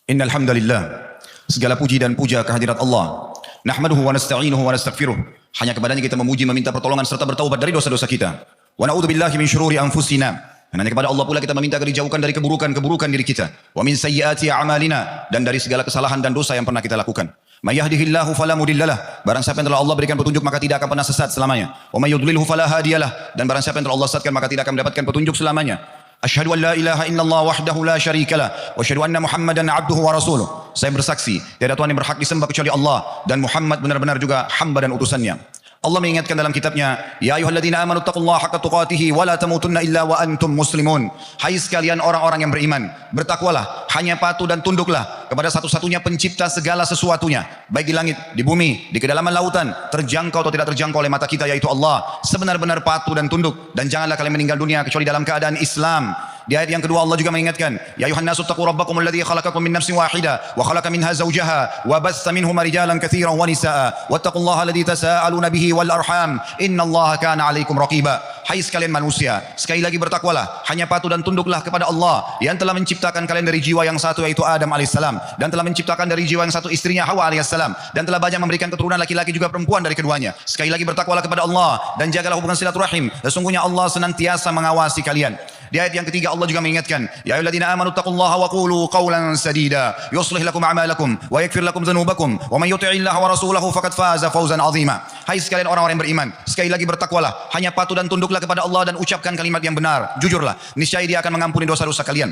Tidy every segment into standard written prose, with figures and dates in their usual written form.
Innal hamdalillah, segala puji dan puja kehadirat Allah. Nahmaduhu wa nasta'inuhu wa nastaghfiruh. Hanya kepadanya kita memuji, meminta pertolongan serta bertaubat dari dosa-dosa kita. Wa na'udzubillahi min syururi anfusina. Dan hanya kepada Allah pula kita meminta agar dijauhkan dari keburukan-keburukan diri kita. Wa min sayyiati a'malina, dan dari segala kesalahan dan dosa yang pernah kita lakukan. May yahdihillahu fala mudhillalah. Barang siapa yang telah Allah berikan petunjuk maka tidak akan pernah sesat selamanya. Wa may yudlilhu fala hadiyalah. Dan barang siapa yang telah Allah sesatkan maka tidak akan mendapatkan petunjuk selamanya. Asyhadu an la ilaha illallah wahdahu la syarikalah wa asyhadu anna Muhammadan abduhu wa rasuluh. Saya bersaksi tiada Tuhan yang berhak disembah kecuali Allah, dan Muhammad benar-benar juga hamba dan utusannya. Allah mengingatkan dalam kitabnya, ya ayyuhalladzina amanu taqullaha haqqa tuqatih wa la tamutunna illa wa antum muslimun. Hai sekalian orang-orang yang beriman, bertakwalah, hanya patuh dan tunduklah kepada satu-satunya pencipta segala sesuatunya, baik di langit, di bumi, di kedalaman lautan, terjangkau atau tidak terjangkau oleh mata kita, yaitu Allah. Sebenar-benar patuh dan tunduk, dan janganlah kalian meninggal dunia kecuali dalam keadaan Islam. Di ayat yang kedua Allah juga mengingatkan, ya ayuhan nasu taqu rabbakum alladzi khalaqakum min nafsin wahidah wa khalaqa minha zawjaha wa bassa minhuma rijalan katsiran wa nisaa wattaqullaha alladzi tasaaluna bihi wal arham innallaha kana 'alaikum raqiba. Hai sekalian manusia, sekali lagi bertakwalah, hanya patuh dan tunduklah kepada Allah yang telah menciptakan kalian dari jiwa yang satu, yaitu Adam alaihissalam, dan telah menciptakan dari jiwa yang satu istrinya Hawa alaihissalam, dan telah banyak memberikan keturunan laki-laki juga perempuan dari keduanya. Sekali lagi bertakwalah kepada Allah dan jagalah hubungan silaturahim. Sesungguhnya Allah senantiasa mengawasi kalian. Di ayat yang ketiga Allah juga mengingatkan, ya ayyuhalladzina amanu taqullaha wa qulu qawlan sadida yuslih lakum a'malakum wa yaghfir lakum dzunubakum wa may yuti'illaha wa rasulahu faqad faza fawzan 'azima. Hai sekalian orang-orang yang beriman, sekali lagi bertakwalah, hanya patuh dan tunduklah kepada Allah dan ucapkan kalimat yang benar, jujurlah, niscaya Dia akan mengampuni dosa-dosa kalian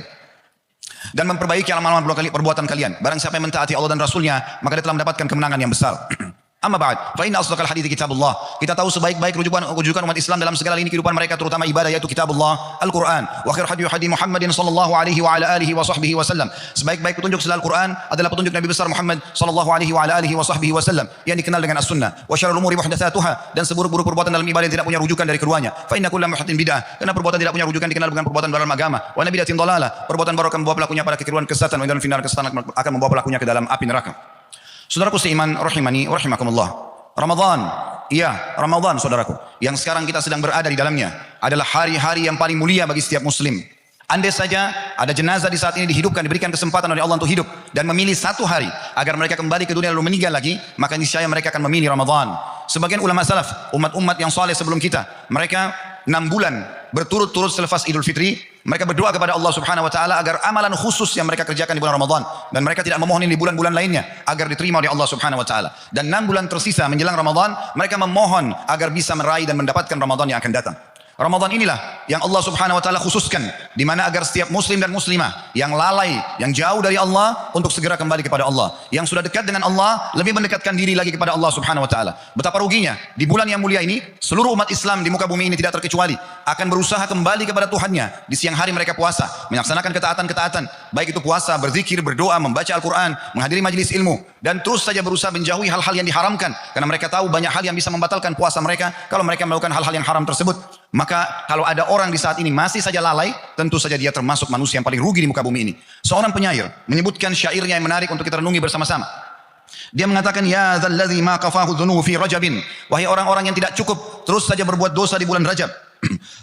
dan memperbaiki amalan perbuatan kalian. Barang siapa yang mentaati Allah dan Rasulnya, maka dia telah mendapatkan kemenangan yang besar. Amma ba'd, fa inna asdaqal hadithi kitabullah. Kita tahu sebaik-baik rujukan umat Islam dalam segala lini kehidupan mereka, terutama ibadah, yaitu kitabullah, Al-Quran. Wa khair hadi Muhammadin sallallahu alaihi wa ala alihi wa sahbihi wasallam. Sebaik-baik petunjuk selain Al-Quran adalah petunjuk Nabi besar Muhammad sallallahu alaihi wa ala alihi wa sahbihi wasallam, yang dikenal dengan as-sunnah. Wa syarrul umuri muhdatsatuha, dan seburuk-buruk perbuatan dalam ibadah yang tidak punya rujukan dari keduanya. Fa inna kullu muhdatsin bid'ah, karena perbuatan tidak punya rujukan dikenal dengan perbuatan dalam agama. Wa nabidatin dhalalah, perbuatan baru akan membawa pelakunya pada kekeliruan, kesesatan, dan final kesesatan akan membawa pelakunya ke dalam api neraka. Saudaraku seiman rahimani wa rahimakumullah. Ramadan, iya Ramadan saudaraku, yang sekarang kita sedang berada di dalamnya adalah hari-hari yang paling mulia bagi setiap muslim. Andai saja ada jenazah di saat ini dihidupkan, diberikan kesempatan oleh Allah untuk hidup dan memilih satu hari agar mereka kembali ke dunia lalu meninggal lagi, maka niscaya mereka akan memilih Ramadan. Sebagian ulama salaf, umat-umat yang saleh sebelum kita, mereka 6 bulan berturut-turut selepas Idul Fitri, mereka berdoa kepada Allah Subhanahu wa taala agar amalan khusus yang mereka kerjakan di bulan Ramadan, dan mereka tidak memohon di bulan-bulan lainnya agar diterima oleh Allah Subhanahu wa taala. Dan 6 bulan tersisa menjelang Ramadan, mereka memohon agar bisa meraih dan mendapatkan Ramadan yang akan datang. Ramadan inilah yang Allah Subhanahu wa taala khususkan, di mana agar setiap muslim dan muslimah yang lalai, yang jauh dari Allah, untuk segera kembali kepada Allah. Yang sudah dekat dengan Allah lebih mendekatkan diri lagi kepada Allah Subhanahu wa taala. Betapa ruginya di bulan yang mulia ini seluruh umat Islam di muka bumi ini tidak terkecuali akan berusaha kembali kepada Tuhannya. Di siang hari mereka puasa, melaksanakan ketaatan-ketaatan, baik itu puasa, berzikir, berdoa, membaca Al-Quran, menghadiri majelis ilmu, dan terus saja berusaha menjauhi hal-hal yang diharamkan, karena mereka tahu banyak hal yang bisa membatalkan puasa mereka kalau mereka melakukan hal-hal yang haram tersebut. Maka kalau ada orang di saat ini masih saja lalai, tentu saja dia termasuk manusia yang paling rugi di muka bumi ini. Seorang penyair menyebutkan syairnya yang menarik untuk kita renungi bersama-sama. Dia mengatakan, ya dzalladzi ma qafahu dzunubu fi rajabin, wahai orang-orang yang tidak cukup terus saja berbuat dosa di bulan Rajab.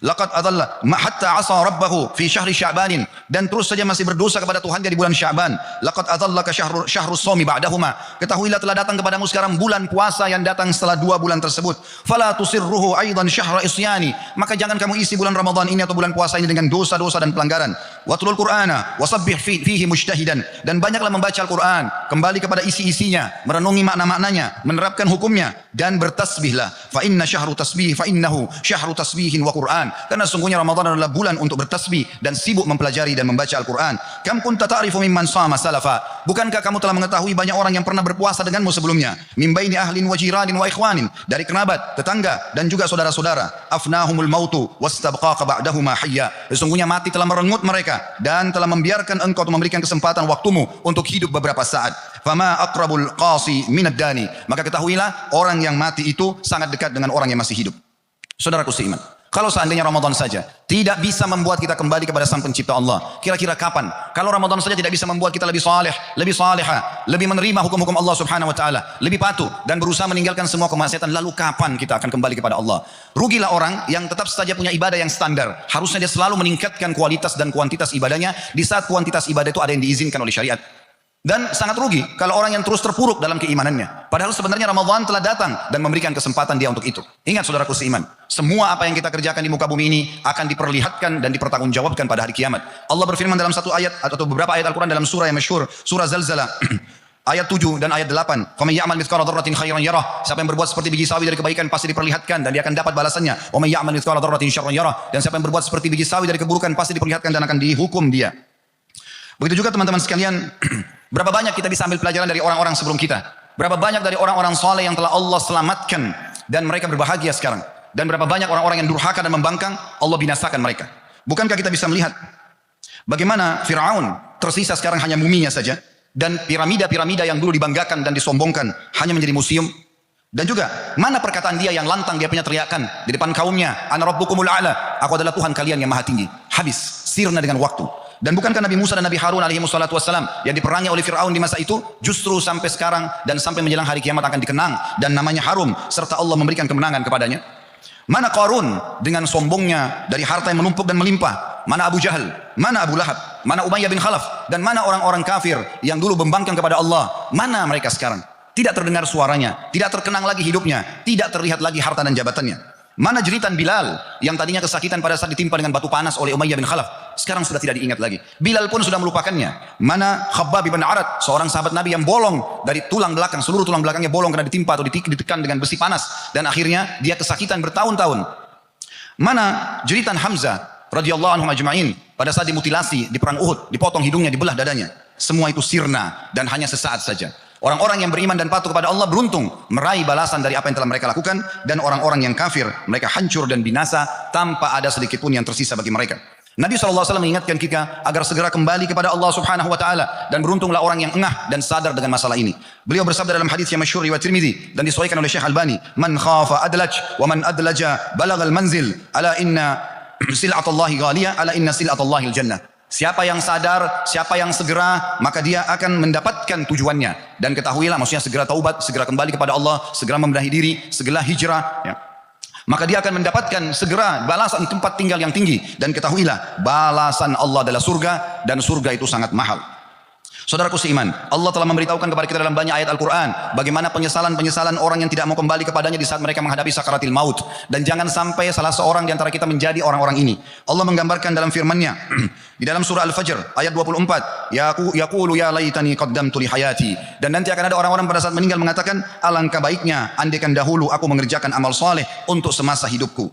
Laqad adalla hatta asa rabbahu fi syahri sya'banin, dan terus saja masih berdosa kepada Tuhannya di bulan Sya'ban. Laqad adallaka syahrus shaumi ba'dahuma, ketahuilah telah datang kepadamu sekarang bulan puasa yang datang setelah 2 bulan tersebut. Fala tusirruhu aidan syahra isyani, maka jangan kamu isi bulan Ramadan ini atau bulan puasa ini dengan dosa-dosa dan pelanggaran. Watlul Qur'ana wasabbih fihi mujtahidan, dan banyaklah membaca Al-Quran, kembali kepada isi-isinya, merenungi makna-maknanya, menerapkan hukumnya, dan bertasbihlah. Fa inna syahru tasbih fa innahu syahru tasbihin wa Quran, karena sungguhnya Ramadan adalah bulan untuk bertasbih dan sibuk mempelajari dan membaca Al-Quran. Kam kunta ta'rifu mimman shama salafa, bukankah kamu telah mengetahui banyak orang yang pernah berpuasa denganmu sebelumnya? Min baini ahlin wa jiranin wa ikhwanin, dari kerabat, tetangga, dan juga saudara-saudara. Afnahumul mautu wastabqaqa ba'dahuma hayya, sesungguhnya mati telah merenggut mereka dan telah membiarkan engkau untuk memberikan kesempatan waktumu untuk hidup beberapa saat. Fama aqrabul qasi minad dani, maka ketahuilah orang yang mati itu sangat dekat dengan orang yang masih hidup. Saudaraku seiman, kalau seandainya Ramadan saja tidak bisa membuat kita kembali kepada Sang Pencipta Allah, kira-kira kapan? Kalau Ramadan saja tidak bisa membuat kita lebih saleh, lebih salihah, lebih menerima hukum-hukum Allah Subhanahu wa taala, lebih patuh dan berusaha meninggalkan semua kemaksiatan, lalu kapan kita akan kembali kepada Allah? Rugilah orang yang tetap saja punya ibadah yang standar. Harusnya dia selalu meningkatkan kualitas dan kuantitas ibadahnya di saat kuantitas ibadah itu ada yang diizinkan oleh syariat. Dan sangat rugi kalau orang yang terus terpuruk dalam keimanannya. Padahal sebenarnya Ramadan telah datang dan memberikan kesempatan dia untuk itu. Ingat saudaraku seiman, semua apa yang kita kerjakan di muka bumi ini akan diperlihatkan dan dipertanggungjawabkan pada hari kiamat. Allah berfirman dalam satu ayat atau beberapa ayat Al-Quran dalam surah yang masyhur, surah Zalzalah. Ayat 7 dan ayat 8. "Faman ya'mal mithqala dzarratin khairan yarah." Siapa yang berbuat seperti biji sawi dari kebaikan pasti diperlihatkan dan dia akan dapat balasannya. "Wa man ya'mal mithqala dzarratin syarran yarah." Dan siapa yang berbuat seperti biji sawi dari keburukan pasti diperlihatkan dan akan dihukum dia. Begitu juga teman-teman sekalian, berapa banyak kita bisa ambil pelajaran dari orang-orang sebelum kita? Berapa banyak dari orang-orang soleh yang telah Allah selamatkan dan mereka berbahagia sekarang? Dan berapa banyak orang-orang yang durhaka dan membangkang, Allah binasakan mereka. Bukankah kita bisa melihat bagaimana Fir'aun tersisa sekarang hanya muminya saja? Dan piramida-piramida yang dulu dibanggakan dan disombongkan hanya menjadi museum. Dan juga mana perkataan dia yang lantang, dia punya teriakan di depan kaumnya, "Ana rabbukumul a'la," aku adalah Tuhan kalian yang maha tinggi. Habis, sirna dengan waktu. Dan bukankah Nabi Musa dan Nabi Harun alaihi wassalatu wassalam yang diperangi oleh Fir'aun di masa itu justru sampai sekarang dan sampai menjelang hari kiamat akan dikenang dan namanya harum serta Allah memberikan kemenangan kepadanya? Mana Qarun dengan sombongnya dari harta yang menumpuk dan melimpah? Mana Abu Jahal? Mana Abu Lahab? Mana Umayyah bin Khalaf? Dan mana orang-orang kafir yang dulu membangkang kepada Allah? Mana mereka sekarang? Tidak terdengar suaranya, tidak terkenang lagi hidupnya, tidak terlihat lagi harta dan jabatannya. Mana jeritan Bilal yang tadinya kesakitan pada saat ditimpa dengan batu panas oleh Umayyah bin Khalaf? Sekarang sudah tidak diingat lagi. Bilal pun sudah melupakannya. Mana Khabbab bin Arat, seorang sahabat Nabi yang bolong dari tulang belakang, seluruh tulang belakangnya bolong karena ditimpa atau ditekan dengan besi panas. Dan akhirnya dia kesakitan bertahun-tahun. Mana jeritan Hamzah radhiyallahu anhu ajma'in pada saat dimutilasi di perang Uhud, dipotong hidungnya, dibelah dadanya. Semua itu sirna dan hanya sesaat saja. Orang-orang yang beriman dan patuh kepada Allah beruntung meraih balasan dari apa yang telah mereka lakukan, dan orang-orang yang kafir mereka hancur dan binasa tanpa ada sedikit pun yang tersisa bagi mereka. Nabi SAW mengingatkan kita agar segera kembali kepada Allah Subhanahu wa taala, dan beruntunglah orang yang engah dan sadar dengan masalah ini. Beliau bersabda dalam hadis yang masyhur riwayat Tirmidzi dan disesuaikan oleh Syekh Albani, "Man khafa adlaj wa man adlaja balagal manzil, ala inna sil'atallahi ghaliyah, ala inna sil'atallahi al-jannah." Siapa yang sadar, siapa yang segera, maka dia akan mendapatkan tujuannya. Dan ketahuilah, maksudnya segera taubat, segera kembali kepada Allah, segera membenahi diri, segera hijrah, ya. Maka dia akan mendapatkan segera balasan tempat tinggal yang tinggi. Dan ketahuilah, balasan Allah adalah surga, dan surga itu sangat mahal. Saudaraku seiman, Allah telah memberitahukan kepada kita dalam banyak ayat Al-Quran bagaimana penyesalan-penyesalan orang yang tidak mau kembali kepadanya di saat mereka menghadapi sakaratil maut. Dan jangan sampai salah seorang di antara kita menjadi orang-orang ini. Allah menggambarkan dalam firman-Nya di dalam surah Al-Fajr ayat 24, yaqulu ya laitani qaddamtu li hayati. Dan nanti akan ada orang-orang pada saat meninggal mengatakan, alangkah baiknya andaikan dahulu aku mengerjakan amal saleh untuk semasa hidupku.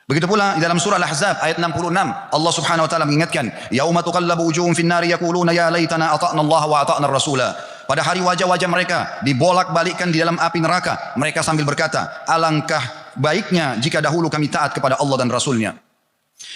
Begitu pula di dalam surah Al-Ahzab ayat 66, Allah Subhanahu wa taala mengingatkan, yauma tuqallabu wujuhum fin nari yaquluna ya laitana ata'na Allah wa ata'na ar-rasula. Pada hari wajah-wajah mereka dibolak-balikkan di dalam api neraka, mereka sambil berkata, alangkah baiknya jika dahulu kami taat kepada Allah dan Rasulnya.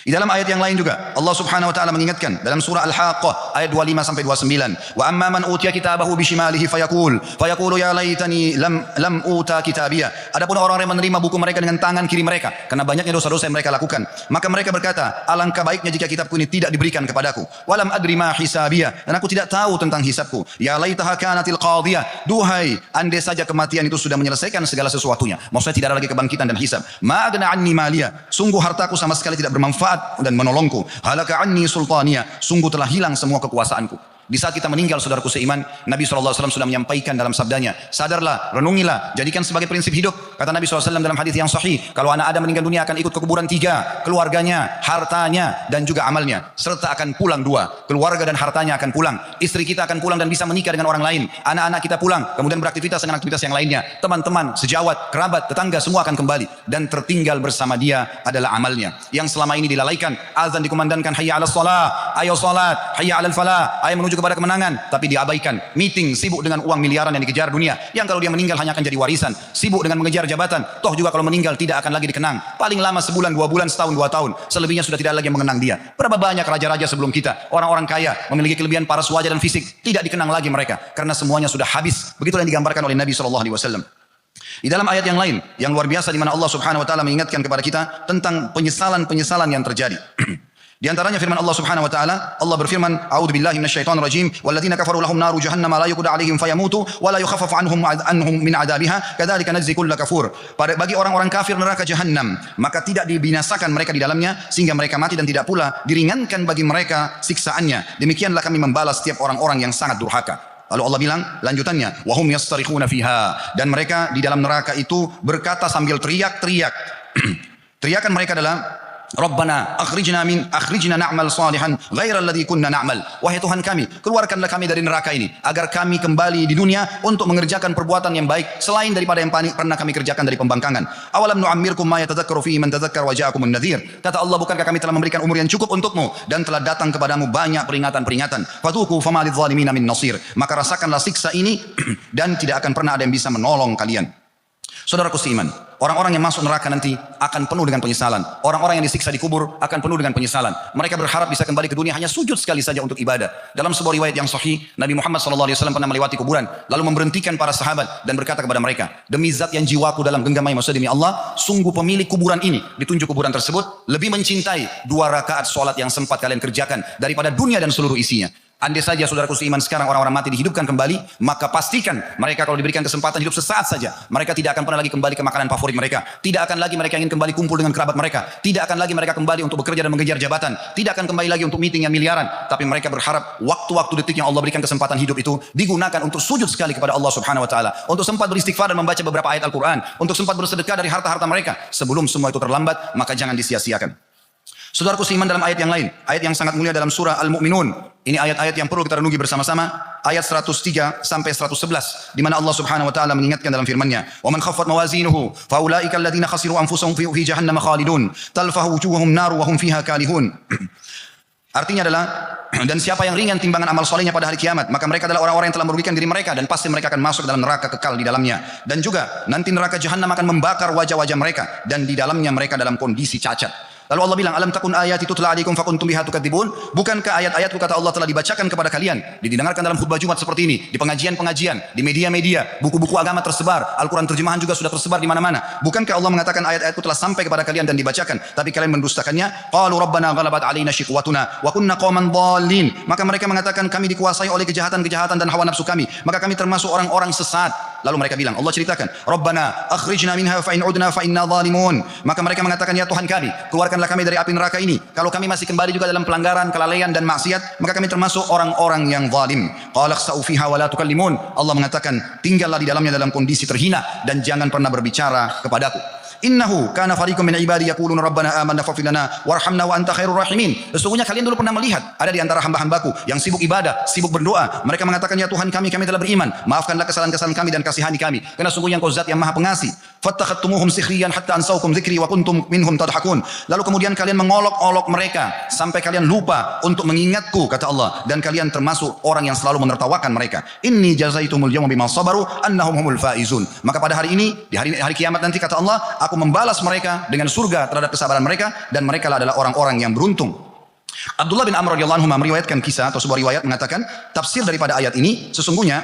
Di dalam ayat yang lain juga Allah Subhanahu wa taala mengingatkan dalam surah Al-Haqqah ayat 25 sampai 29, wa amma man utiya kitabahu bishimalihi fayaqulu ya laitani lam uta kitabiyah. Adapun orang-orang yang menerima buku mereka dengan tangan kiri mereka karena banyaknya dosa-dosa yang mereka lakukan, maka mereka berkata, alangkah baiknya jika kitabku ini tidak diberikan kepadaku. Walam adri ma hisabiyah, dan aku tidak tahu tentang hisabku. Ya laitaha kanatil qadiyah, duhai andai saja kematian itu sudah menyelesaikan segala sesuatunya. Maksudnya tidak ada lagi kebangkitan dan hisab. Ma agna anni maliyah, sungguh hartaku sama sekali tidak bermanfaat dan menolongku. Halaka anni sultaniya, sungguh telah hilang semua kekuasaanku. Di saat kita meninggal, saudaraku seiman, Nabi SAW sudah menyampaikan dalam sabdanya, sadarlah, renungilah, jadikan sebagai prinsip hidup. Kata Nabi SAW dalam hadis yang sahih, kalau anak Adam meninggal dunia akan ikut ke kuburan 3, keluarganya, hartanya, dan juga amalnya. Serta akan pulang 2, keluarga dan hartanya akan pulang. Istri kita akan pulang dan bisa menikah dengan orang lain. Anak-anak kita pulang, kemudian beraktivitas dengan aktivitas yang lainnya. Teman-teman, sejawat, kerabat, tetangga, semua akan kembali. Dan tertinggal bersama dia adalah amalnya. Yang selama ini dilalaikan, azan dikumandangkan, hayya ala salat, ayo salat, hayya ala falah, ayo menuju kepada kemenangan, tapi diabaikan. Meeting, sibuk dengan uang miliaran yang dikejar dunia, yang kalau dia meninggal hanya akan jadi warisan. Sibuk dengan mengejar jabatan, toh juga kalau meninggal tidak akan lagi dikenang. Paling lama sebulan, 2 bulan, setahun, 2 tahun. Selebihnya sudah tidak lagi yang mengenang dia. Berapa banyak raja-raja sebelum kita, orang-orang kaya, memiliki kelebihan paras wajah dan fisik, tidak dikenang lagi mereka, karena semuanya sudah habis. Begitulah yang digambarkan oleh Nabi SAW. Di dalam ayat yang lain, yang luar biasa, di mana Allah Subhanahu wa taala mengingatkan kepada kita tentang penyesalan-penyesalan yang terjadi. Di antaranya firman Allah Subhanahu wa taala, Allah berfirman, a'udzubillahi minasyaitonir rajim, walladzina kafaru lahum naru jahannam la yuqda 'alaihim fayamutu wa la yukhaffaf anhum min 'adzabiha kadzalika najzi kull kafur. Bagi orang-orang kafir neraka jahannam, maka tidak dibinasakan mereka di dalamnya sehingga mereka mati, dan tidak pula diringankan bagi mereka siksaannya. Demikianlah kami membalas setiap orang-orang yang sangat durhaka. Lalu Allah bilang lanjutannya, wahum yastarikhuna fiha, dan mereka di dalam neraka itu berkata sambil teriak-teriak. Teriakan mereka adalah Rabbana akhrijna na'mal salihan ghairal ladzi kunna na'mal. Wahai Tuhan kami, keluarkanlah kami dari neraka ini agar kami kembali di dunia untuk mengerjakan perbuatan yang baik selain daripada yang pernah kami kerjakan dari pembangkangan. Awalam nu'ammirkum ma yatadzakkaru fihi man tadzakkar wa ja'akumun nadhir. Kata Allah, bukankah kami telah memberikan umur yang cukup untukmu dan telah datang kepadamu banyak peringatan-peringatan. Fatuku fama lidzalimina min nasir. Maka rasakanlah siksa ini dan tidak akan pernah ada yang bisa menolong kalian. Saudaraku seiman, orang-orang yang masuk neraka nanti akan penuh dengan penyesalan. Orang-orang yang disiksa di kubur akan penuh dengan penyesalan. Mereka berharap bisa kembali ke dunia hanya sujud sekali saja untuk ibadah. Dalam sebuah riwayat yang sahih, Nabi Muhammad SAW pernah melewati kuburan, lalu memberhentikan para sahabat dan berkata kepada mereka, demi zat yang jiwaku dalam genggamai, maksudnya demi Allah, sungguh pemilik kuburan ini, ditunjuk kuburan tersebut, lebih mencintai 2 rakaat sholat yang sempat kalian kerjakan daripada dunia dan seluruh isinya. Andai saja saudaraku seiman sekarang orang-orang mati dihidupkan kembali, maka pastikan mereka kalau diberikan kesempatan hidup sesaat saja, mereka tidak akan pernah lagi kembali ke makanan favorit mereka. Tidak akan lagi mereka ingin kembali kumpul dengan kerabat mereka. Tidak akan lagi mereka kembali untuk bekerja dan mengejar jabatan. Tidak akan kembali lagi untuk meeting yang miliaran. Tapi mereka berharap waktu-waktu detik yang Allah berikan kesempatan hidup itu digunakan untuk sujud sekali kepada Allah Subhanahu Wa Taala, untuk sempat beristighfar dan membaca beberapa ayat Al-Quran, untuk sempat bersedekah dari harta-harta mereka. Sebelum semua itu terlambat, maka jangan disia-siakan. Saudaraku seiman, dalam ayat yang lain, ayat yang sangat mulia dalam surah Al-Mu'minun, ini ayat-ayat yang perlu kita renungi bersama-sama, ayat 103 sampai 111, di mana Allah Subhanahu wa taala mengingatkan dalam firman-Nya, "Wa man khaffat mawazinuhu fa ulaika alladziina khasiru anfusahum fi jahannam khalidun, talfahu wujuhahum nar wa hum fiha kalihun." Artinya adalah, dan siapa yang ringan timbangan amal solehnya pada hari kiamat, maka mereka adalah orang-orang yang telah merugikan diri mereka dan pasti mereka akan masuk dalam neraka kekal di dalamnya. Dan juga nanti neraka jahanam akan membakar wajah-wajah mereka dan di dalamnya mereka dalam kondisi cacat. Lalu Allah bilang, alam takun ayati tutla alaikum fakuntum biha tukadzibun? Bukankah ayat-ayatku, kata Allah, telah dibacakan kepada kalian, didengarkan dalam khutbah Jumat seperti ini, di pengajian-pengajian, di media-media, buku-buku agama tersebar, Al-Quran terjemahan juga sudah tersebar di mana-mana. Bukankah Allah mengatakan ayat-ayatku telah sampai kepada kalian dan dibacakan, tapi kalian mendustakannya? Qalu rabbana ghalabat alaina shiqwatuna wa kunna qauman dhalin. Maka mereka mengatakan, kami dikuasai oleh kejahatan-kejahatan dan hawa nafsu kami, maka kami termasuk orang-orang sesat. Lalu mereka bilang, Allah ceritakan, Rabbana akhrijna minha fa in udna fa inna zalimun. Maka mereka mengatakan, ya Tuhan kami, keluarkanlah kami dari api neraka ini. Kalau kami masih kembali juga dalam pelanggaran, kelalaian dan maksiat, maka kami termasuk orang-orang yang zalim. Qala khsa'u fiha wa la tukallimun. Allah mengatakan, tinggallah di dalamnya dalam kondisi terhina dan jangan pernah berbicara kepadaku. Innahu kana fariqun min ibadi yaquluna rabbana amanna faghfir lana warhamna wa anta khairur rahimin. Sesungguhnya kalian dulu pernah melihat ada di antara hamba-hambaku yang sibuk ibadah, sibuk berdoa. Mereka mengatakan, ya Tuhan kami telah beriman, maafkanlah kesalahan-kesalahan kami dan kasihani kami, karena sungguhnya Engkau zat yang maha pengasih. Fattakhadtumuhum sikhriyan hatta ansaukum dzikri wa kuntum minhum tadhakun. Lalu kemudian kalian mengolok-olok mereka sampai kalian lupa untuk mengingatku, kata Allah, dan kalian termasuk orang yang selalu menertawakan mereka. Inni jazaitumul yawma bima sabaru annahum humul faizun. Maka pada hari ini, di hari kiamat nanti, kata Allah, aku membalas mereka dengan surga terhadap kesabaran mereka, dan mereka adalah orang-orang yang beruntung. Abdullah bin Amr radhiyallahu anhu meriwayatkan kisah atau sebuah riwayat mengatakan, tafsir daripada ayat ini, sesungguhnya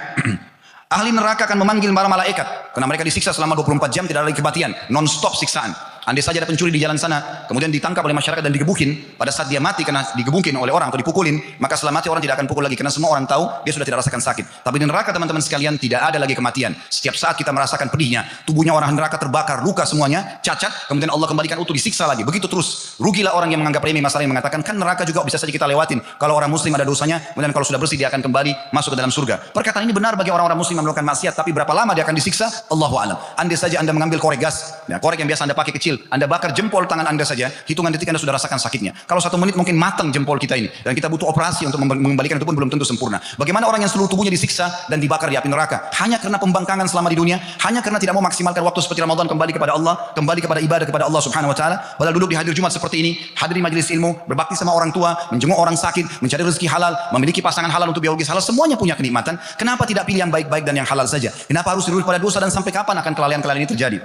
ahli neraka akan memanggil para malaikat karena mereka disiksa selama 24 jam, tidak ada lagi kematian, non-stop siksaan. Andai saja ada pencuri di jalan sana, kemudian ditangkap oleh masyarakat dan digebukin, pada saat dia mati karena digebukin oleh orang atau dipukulin, maka setelah mati orang tidak akan pukul lagi, karena semua orang tahu dia sudah tidak rasakan sakit. Tapi di neraka, teman-teman sekalian, tidak ada lagi kematian. Setiap saat kita merasakan pedihnya, tubuhnya orang neraka terbakar, luka semuanya, cacat, kemudian Allah kembalikan utuh, disiksa lagi. Begitu terus. Rugilah orang yang menganggap remeh masalah, yang mengatakan, kan neraka juga bisa saja kita lewatin. Kalau orang muslim ada dosanya, kemudian kalau sudah bersih dia akan kembali masuk ke dalam surga. Perkataan ini benar bagi orang-orang muslim yang melakukan maksiat, tapi berapa lama dia akan disiksa? Allahu a'lam. Andai saja Anda mengambil korek gas, ya, korek yang biasa Anda pakai kecil, Anda bakar jempol tangan Anda saja, hitungan detik Anda sudah rasakan sakitnya. Kalau 1 menit mungkin matang jempol kita ini, dan kita butuh operasi untuk mengembalikan, itu pun belum tentu sempurna. Bagaimana orang yang seluruh tubuhnya disiksa dan dibakar di api neraka hanya karena pembangkangan selama di dunia, hanya karena tidak mau maksimalkan waktu seperti Ramadan, kembali kepada Allah, kembali kepada ibadah kepada Allah Subhanahu wa taala. Padahal duduk di hadir Jumat seperti ini, hadir di majelis ilmu, berbakti sama orang tua, menjenguk orang sakit, mencari rezeki halal, memiliki pasangan halal untuk biologis halal, semuanya punya kenikmatan. Kenapa tidak pilih yang baik-baik dan yang halal saja? Kenapa harus duduk pada dosa, dan sampai kapan akan kelalaian-kelalaian ini terjadi?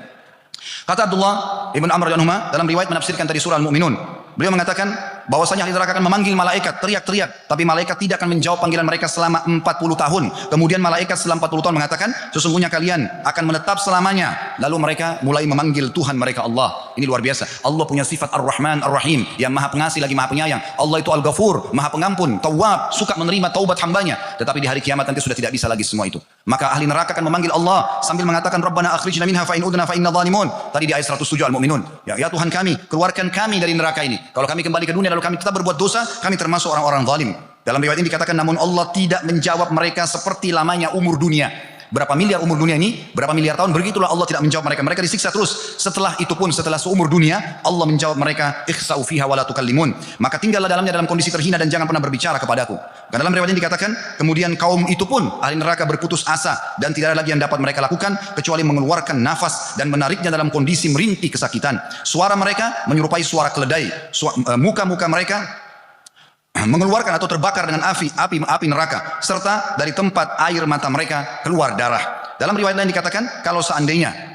Kata Abdullah ibn Amr radhiyallahu dalam riwayat menafsirkan tadi surah Al-Mu'minun, beliau mengatakan bahwasanya ahli neraka akan memanggil malaikat, teriak-teriak, tapi malaikat tidak akan menjawab panggilan mereka selama 40 tahun. Kemudian malaikat setelah 40 tahun mengatakan, sesungguhnya kalian akan menetap selamanya. Lalu mereka mulai memanggil Tuhan mereka Allah. Ini luar biasa. Allah punya sifat Ar-Rahman Ar-Rahim, yang maha pengasih lagi maha penyayang. Allah itu Al-Ghafur, maha pengampun, Tawwab, suka menerima taubat hambanya. Tetapi di hari kiamat nanti sudah tidak bisa lagi semua itu. Maka ahli neraka akan memanggil Allah sambil mengatakan, Rabbana akhrijna minha fa in udna fa inna zalimun. Tadi di ayat 107 Al-Mu'minun. Ya Tuhan kami, keluarkan kami dari neraka ini. Kalau kami kembali ke dunia lalu kami tetap berbuat dosa, kami termasuk orang-orang zalim. Dalam riwayat ini dikatakan, namun Allah tidak menjawab mereka seperti lamanya umur dunia. Berapa miliar umur dunia ini, berapa miliar tahun, begitulah Allah tidak menjawab mereka. Mereka disiksa terus. Setelah itu pun, setelah seumur dunia, Allah menjawab mereka, ikhsa'u fiha wa la tukallimun. Maka tinggallah dalamnya dalam kondisi terhina dan jangan pernah berbicara kepadaku. Karena dalam riwayat ini dikatakan, kemudian kaum itu pun, ahli neraka berputus asa dan tidak ada lagi yang dapat mereka lakukan kecuali mengeluarkan nafas dan menariknya dalam kondisi merintih kesakitan. Suara mereka menyerupai suara keledai. Muka-muka mereka mengeluarkan atau terbakar dengan api neraka, serta dari tempat air mata mereka keluar darah. Dalam riwayat lain dikatakan, kalau seandainya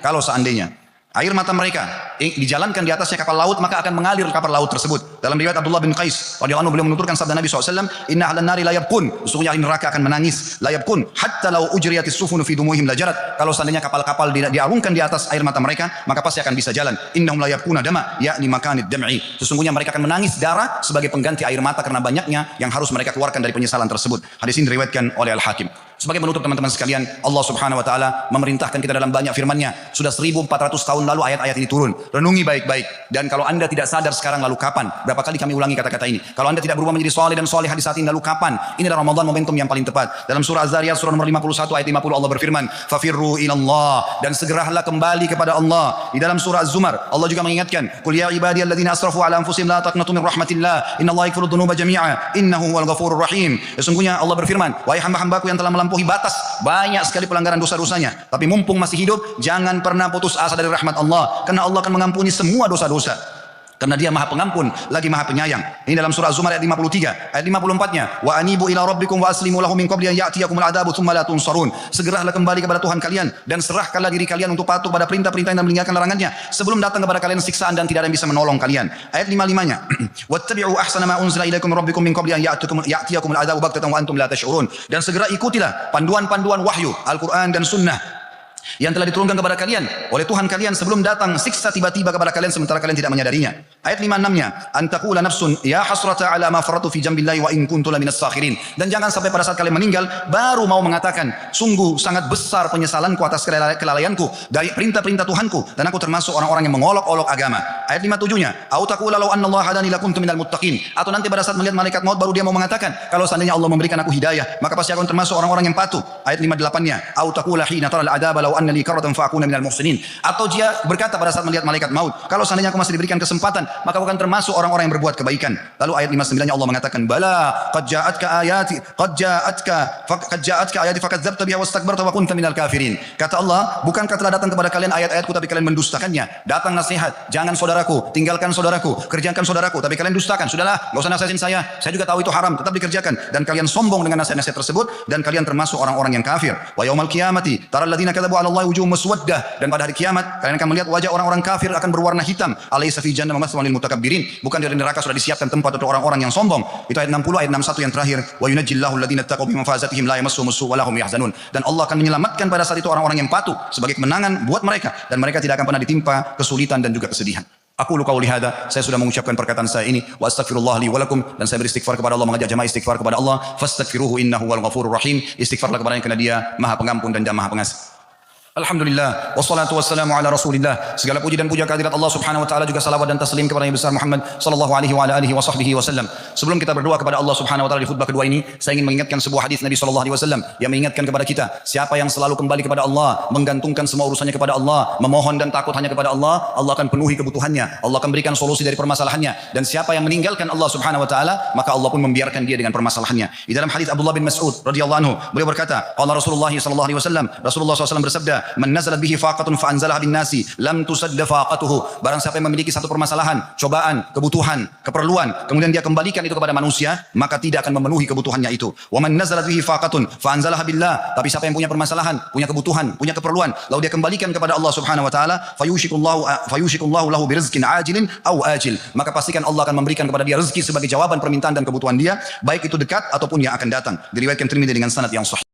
air mata mereka dijalankan di atasnya kapal laut, maka akan mengalir kapal laut tersebut. Dalam riwayat Abdullah bin Qais radhiyallahu anhu, beliau menuturkan sabda Nabi SAW, inna ahlan nari la yabkun, sesungguhnya ahli neraka akan menangis, la yabkun hatta law ujriyatis sufunu fi dumuhim la jarat. Kalau seandainya kapal-kapal diarungkan di atas air mata mereka, maka pasti akan bisa jalan. Innahum la yabkuna dama, yakni makanid dam'i, sesungguhnya mereka akan menangis darah sebagai pengganti air mata karena banyaknya yang harus mereka keluarkan dari penyesalan tersebut. Hadis ini diriwayatkan oleh Al-Hakim. Sebagai penutup teman-teman sekalian, Allah Subhanahu wa taala memerintahkan kita dalam banyak firman-Nya. Sudah 1400 tahun lalu ayat-ayat ini turun. Renungi baik-baik. Dan kalau Anda tidak sadar sekarang, lalu kapan? Berapa kali kami ulangi kata-kata ini? Kalau Anda tidak berubah menjadi saleh dan salihah di saat ini, lalu kapan? Ini adalah Ramadan, momentum yang paling tepat. Dalam surah Az-Zariyat surah nomor 51 ayat 50 Allah berfirman, "Fafirru ilallah", dan segeralah kembali kepada Allah. Di dalam surah Az-Zumar Allah juga mengingatkan, "Qul ya ibadiyalladzina asrafu ala anfusihim la taqnatu min rahmatillah, innallaha yaghfiru dzunuba jami'a, innahu huwal ghafurur rahim." Sesungguhnya Allah berfirman, "Wahai hamba-hambaku yang telah melampaui batas, banyak sekali pelanggaran dosa-dosanya, tapi mumpung masih hidup, jangan pernah putus asa dari rahmat Allah, karena Allah akan mengampuni semua dosa-dosa. Karena Dia Maha Pengampun lagi Maha Penyayang." Ini dalam surah Az-Zumar ayat 53. Ayat 54-nya, "Wa anibu ila rabbikum wa aslimu lahu min qabli an ya'tiyakumul adabu tsumma la tunsarun." Segeralah kembali kepada Tuhan kalian dan serahkanlah diri kalian untuk patuh pada perintah-perintah dan meninggalkan larangannya sebelum datang kepada kalian siksaan dan tidak ada yang bisa menolong kalian. Ayat 55-nya, "Wattabi'u ahsana ma unzila ilaikum min rabbikum min qabli an ya'tiyakumul adabu baghtatan wa antum la tash'urun." Dan segera ikutilah panduan-panduan wahyu Al-Qur'an dan sunnah yang telah diturunkan kepada kalian oleh Tuhan kalian sebelum datang siksa tiba-tiba kepada kalian sementara kalian tidak menyadarinya. Ayat 56-nya, "Antaqula nafsun ya hasrata ala ma faratu fi jambillahi wa in kuntu laminas sakhirin." Dan jangan sampai pada saat kalian meninggal baru mau mengatakan, "Sungguh sangat besar penyesalanku atas kelalaianku dari perintah-perintah Tuhanku dan aku termasuk orang-orang yang mengolok-olok agama." Ayat 57-nya, "Au taqula law anna Allah hadani lakuntu minal muttaqin." Atau nanti pada saat melihat malaikat maut baru dia mau mengatakan, "Kalau seandainya Allah memberikan aku hidayah, maka pasti aku termasuk orang-orang yang patuh." Ayat 58-nya, "Au taqula hina taral adaba law anna li karatan fa akuna minal muhsinin." Atau dia berkata pada saat melihat malaikat maut, "Kalau seandainya aku masih diberikan kesempatan, maka aku akan termasuk orang-orang yang berbuat kebaikan." Lalu ayat 59-nya Allah mengatakan, "Bala qad ja'atka ayati fakadzdzabta biha wastakbarta wa kunta minal kafirin." Kata Allah, bukankah telah datang kepada kalian ayat-ayatku tapi kalian mendustakannya? Datang nasihat, jangan saudaraku, tinggalkan saudaraku, kerjakan saudaraku, tapi kalihin dustakan. Sudahlah, enggak usah nasihatin saya juga tahu itu haram, tetap dikerjakan. Dan kalian sombong dengan nasihat-nasihat tersebut dan kalian termasuk orang-orang yang kafir. Wa yaumal qiyamati taral ladzina kadzabu 'ala Allahi wujuhum muswaddah. Dan pada hari kiamat kalian akan melihat wajah orang-orang kafir akan berwarna hitam. Alaysa fi jahannam mathwan lil mutakabbirin. Bukan di neraka sudah disiapkan tempat untuk orang-orang yang sombong. Itu ayat 60, ayat 61 yang terakhir. Wa yunajjillahu alladzina taqaw bi mafazatihim la yamassuhum su' wa lahum yahzanun. Dan Allah akan menyelamatkan pada saat itu orang-orang yang patuh sebagai kemenangan buat mereka dan mereka tidak akan pernah ditimpa kesulitan dan juga kesedihan. Aku qauli hada, saya sudah mengucapkan perkataan saya ini, wa astaghfirullah li wa lakum, dan saya beristighfar kepada Allah, mengajak jemaah istighfar kepada Allah, fastaghfiruhu innahu wal ghafurur rahim. Istighfarlah kepadanya karena Dia Maha Pengampun dan Maha Pengasih. Alhamdulillah, wassalatu wassalamu ala rasulillah. Segala puji dan puja kehadirat Allah Subhanahu wa taala, juga salawat dan taslim kepada Nabi besar Muhammad sallallahu alaihi wa ala alihi wa sahbihi wasallam. Sebelum kita berdoa kepada Allah Subhanahu wa taala di khutbah kedua ini, saya ingin mengingatkan sebuah hadis Nabi sallallahu alaihi wasallam yang mengingatkan kepada kita, siapa yang selalu kembali kepada Allah, menggantungkan semua urusannya kepada Allah, memohon dan takut hanya kepada Allah, Allah akan penuhi kebutuhannya, Allah akan berikan solusi dari permasalahannya. Dan siapa yang meninggalkan Allah Subhanahu wa taala, maka Allah pun membiarkan dia dengan permasalahannya. Di dalam hadis Abdullah bin Mas'ud radhiyallahu anhu, beliau berkata, qala Rasulullah sallallahu alaihi wasallam, Rasulullah SAW bersabda, "Man nazalat bihi faqatun fa anzalaha bin nasi lam tusadda faqatuhu." Barang siapa yang memiliki satu permasalahan, cobaan, kebutuhan, keperluan, kemudian dia kembalikan itu kepada manusia, maka tidak akan memenuhi kebutuhannya itu. Wa man nazalat bihi faqatun fa anzalaha billah. Tapi siapa yang punya permasalahan, punya kebutuhan, punya keperluan, lalu dia kembalikan kepada Allah Subhanahu wa taala, fayushikullahu lahu birizqin ajilin aw ajil. Maka pastikan Allah akan memberikan kepada dia rezeki sebagai jawaban permintaan dan kebutuhan dia, baik itu dekat ataupun yang akan datang. Diriwayatkan Tirmidzi dengan sanad yang sahih.